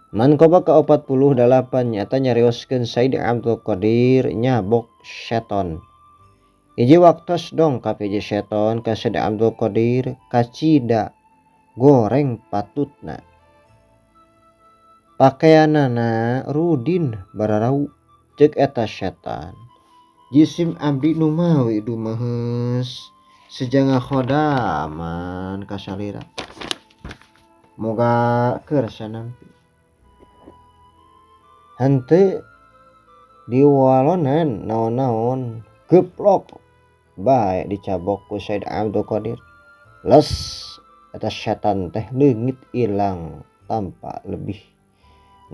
Mankoba ke-48 nyata nyarioskeun Said Abdul Qadir nyabok seton. Hiji waktos dong ka hiji seton ka Said Abdul Qadir kacida goreng patutna. Pakaianana rudin bararau ceuk eta setan. Jisim abdi nu mawi dumaheus sejangah khodaman kasalira. Moga keur sanampi. Henteu diwalonan naon-naon geplok bae dicabok ku Said Abdul Qadir. Les eta setan teh leungit ilang tanpa lebih.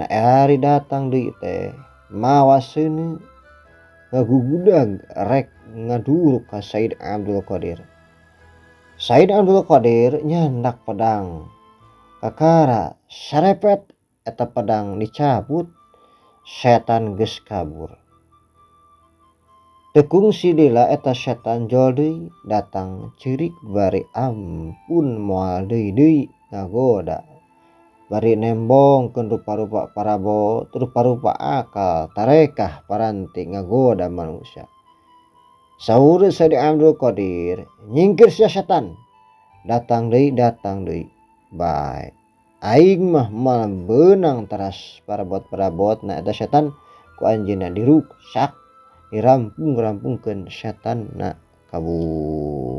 Na ari datang deui teh mawa seuneu ngagugudag rek ngaduruk ka Said Abdul Qadir. Said Abdul Qadir nyandak pedang. Kakara sarepet eta pedang dicabut. Setan geus kabur. Teu si lila eta setan jol deui datang ceurik bari ampun moal deui ngagoda. Bari nembongkeun rupa-rupa parabot, rupa-rupa akal, tarekah paranti ngagoda manusia. Saur Said Abdul Qadir, nyingkir sia setan. Datang deui. Bae. Aing mah beunang teras parabot-parabot na eta setan ku anjeunna diruksak dirampung-rampungkeun setan na kabur.